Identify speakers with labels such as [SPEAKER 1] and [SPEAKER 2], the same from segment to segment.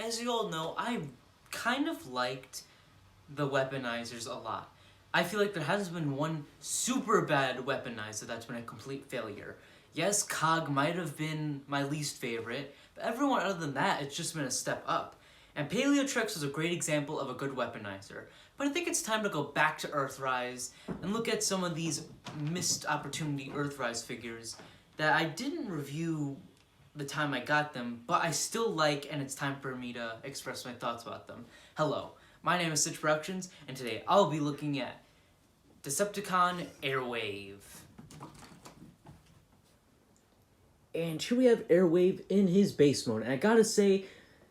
[SPEAKER 1] as you all know, I kind of liked the weaponizers a lot. I feel like there hasn't been one super bad weaponizer that's been a complete failure. Yes, Cog might have been my least favorite, but everyone other than that, it's just been a step up. And Paleotrex was a great example of a good weaponizer. But I think it's time to go back to Earthrise and look at some of these missed opportunity Earthrise figures that I didn't review the time I got them, but I still like, and it's time for me to express my thoughts about them. Hello, my name is Stitch Productions, and today I'll be looking at Decepticon Airwave. And here we have Airwave in his base mode, and I gotta say,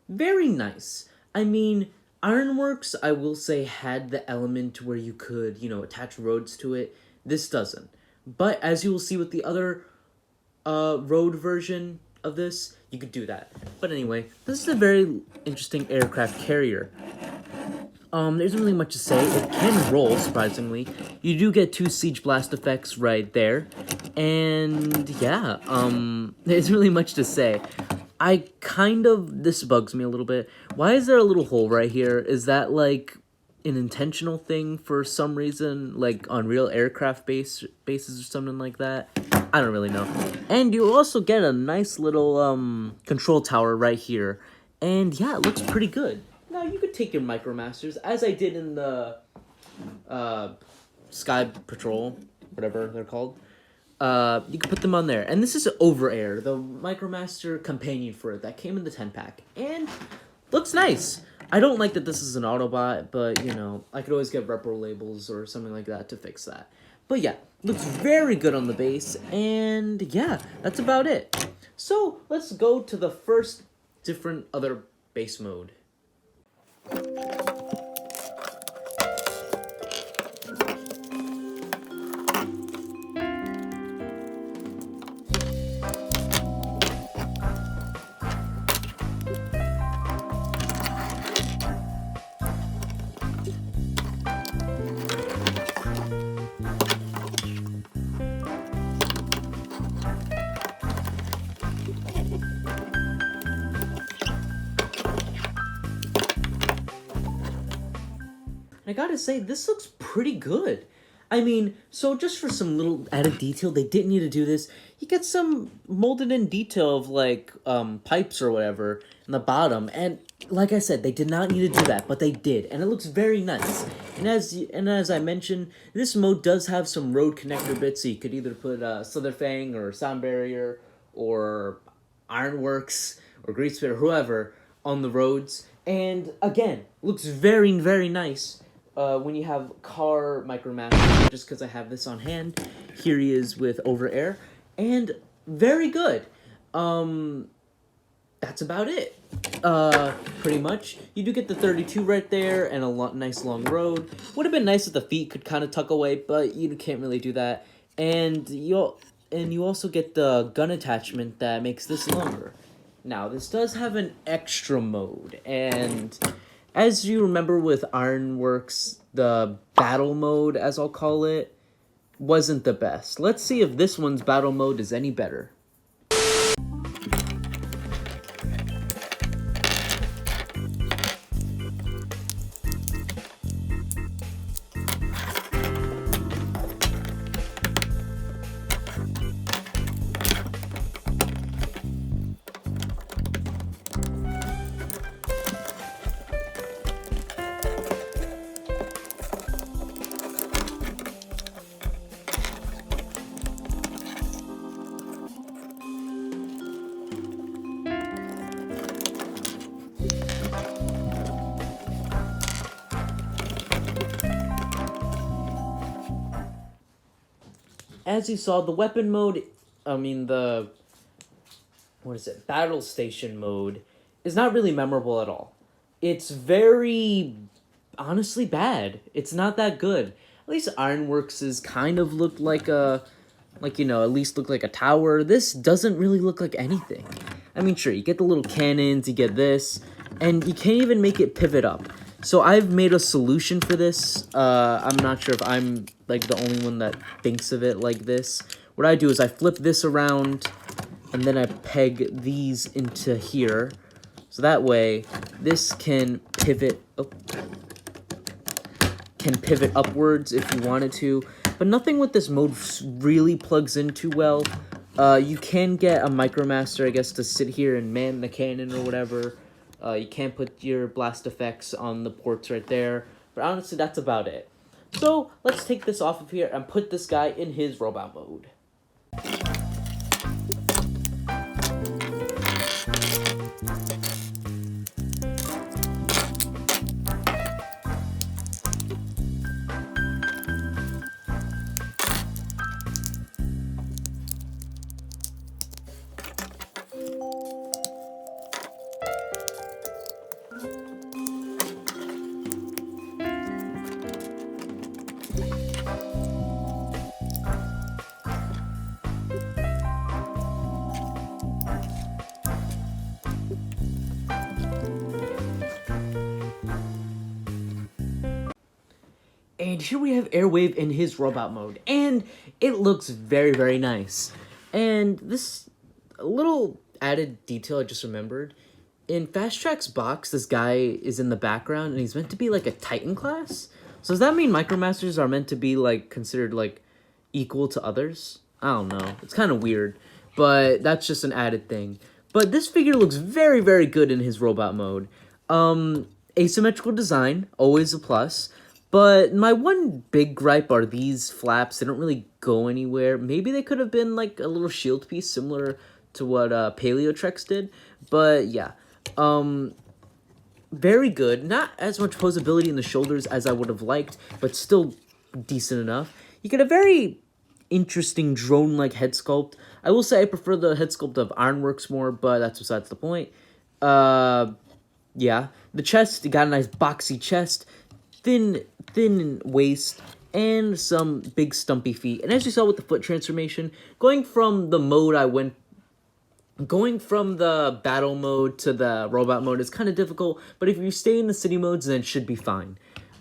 [SPEAKER 1] very nice. I mean, Ironworks, I will say, had the element where you could, attach roads to it. This doesn't. But as you will see with the other road version of this, you could do that. But anyway, this is a very interesting aircraft carrier. There isn't really much to say. It can roll, surprisingly. You do get 2 Siege Blast effects right there. And yeah, there's really much to say. This bugs me a little bit. Why is there a little hole right here? Is that like an intentional thing for some reason? Like on real aircraft bases or something like that? I don't really know. And you also get a nice little control tower right here. And yeah, it looks pretty good. Now you could take your Micromasters, as I did in the Sky Patrol, whatever they're called. You can put them on there. And this is Over Air, the Micromaster companion for it that came in the 10-pack. And looks nice. I don't like that this is an Autobot, but, I could always get repro labels or something like that to fix that. But yeah, looks very good on the base. And yeah, that's about it. So let's go to the first different other base mode. I gotta say, this looks pretty good. I mean, so just for some little added detail, they didn't need to do this. You get some molded in detail of like pipes or whatever in the bottom, and like I said, they did not need to do that, but they did, and it looks very nice. And as I mentioned, this mode does have some road connector bits, so you could either put Slitherfang or Sound Barrier or Ironworks or Greasepeed or whoever on the roads. And again, looks very, very nice. When you have car Micromaster, just because I have this on hand. Here he is with Over Air, and very good. That's about it. Pretty much. You do get the 32 right there, and a nice long road. Would have been nice if the feet could kind of tuck away, but you can't really do that. And you also get the gun attachment that makes this longer. Now, this does have an extra mode, and as you remember with Ironworks, the battle mode, as I'll call it, wasn't the best. Let's see if this one's battle mode is any better. As you saw, the weapon mode, battle station mode, is not really memorable at all. It's very, honestly, bad. It's not that good. At least Ironworks kind of looked like at least looked like a tower. This doesn't really look like anything. I mean, sure, you get the little cannons, you get this, and you can't even make it pivot up. So I've made a solution for this. I'm not sure if I'm like the only one that thinks of it like this. What I do is I flip this around and then I peg these into here. So that way, this can pivot upwards if you wanted to. But nothing with this mode really plugs in too well. You can get a Micromaster, I guess, to sit here and man the cannon or whatever. You can put your blast effects on the ports right there. But honestly, that's about it. So, let's take this off of here and put this guy in his robot mode. And here we have Airwave in his robot mode, and it looks very, very nice. And this little added detail I just remembered, in Fast Track's box, this guy is in the background, and he's meant to be like a Titan class. So does that mean Micromasters are meant to be like considered like equal to others? I don't know. It's kind of weird, but that's just an added thing. But this figure looks very, very good in his robot mode. Asymmetrical design, always a plus. But my one big gripe are these flaps. They don't really go anywhere. Maybe they could have been like a little shield piece similar to what Paleotrex did. But yeah, very good. Not as much posability in the shoulders as I would have liked, but still decent enough. You get a very interesting drone-like head sculpt. I will say I prefer the head sculpt of Ironworks more, but that's besides the point. Yeah, the chest, you got a nice boxy chest. Thin waist, and some big stumpy feet. And as you saw with the foot transformation, going from the battle mode to the robot mode is kind of difficult, but if you stay in the city modes, then it should be fine.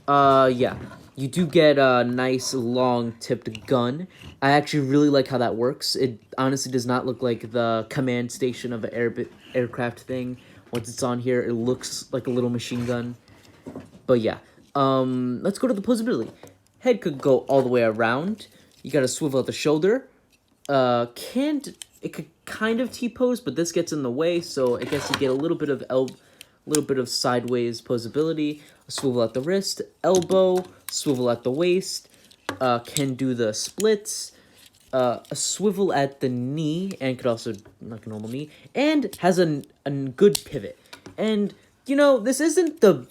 [SPEAKER 1] Yeah, you do get a nice long tipped gun. I actually really like how that works. It honestly does not look like the command station of an aircraft thing. Once it's on here, it looks like a little machine gun. But yeah. Let's go to the posability. Head could go all the way around. You gotta swivel at the shoulder. It could kind of T-pose, but this gets in the way, so I guess you get a little bit of sideways posability. A swivel at the wrist, elbow, swivel at the waist. Can do the splits. A swivel at the knee, and could also like a normal knee, and has a good pivot. And you know, this isn't the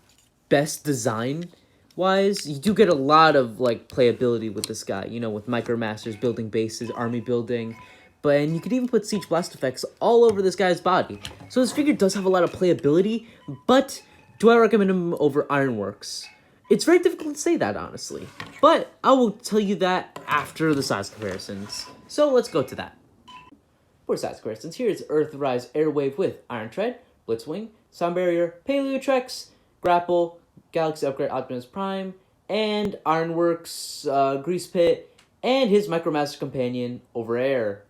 [SPEAKER 1] best design wise. You do get a lot of like playability with this guy, you know, with Micromasters, building bases, army building, and you could even put siege blast effects all over this guy's body. So this figure does have a lot of playability, but do I recommend him over Ironworks? It's very difficult to say that, honestly, but I will tell you that after the size comparisons. So let's go to that. For size comparisons, here is Earthrise Airwave with Iron Tread, Blitzwing, Sound Barrier, Paleotrex, Grapple, Galaxy Upgrade Optimus Prime, and Ironworks, Grease Pit, and his Micromaster companion, Over Air.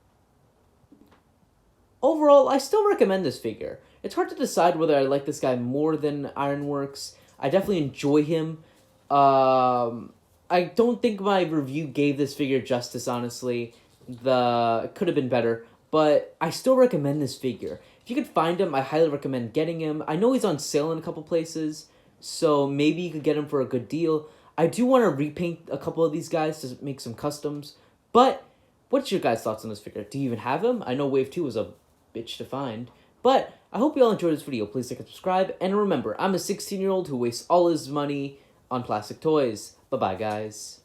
[SPEAKER 1] Overall, I still recommend this figure. It's hard to decide whether I like this guy more than Ironworks. I definitely enjoy him. I don't think my review gave this figure justice, honestly. It could have been better, but I still recommend this figure. If you could find him, I highly recommend getting him. I know he's on sale in a couple places, so maybe you could get him for a good deal. I do want to repaint a couple of these guys to make some customs, but what's your guys' thoughts on this figure? Do you even have him? I know Wave 2 was a bitch to find, but I hope you all enjoyed this video. Please like and subscribe, and remember, I'm a 16-year-old who wastes all his money on plastic toys. Bye-bye, guys.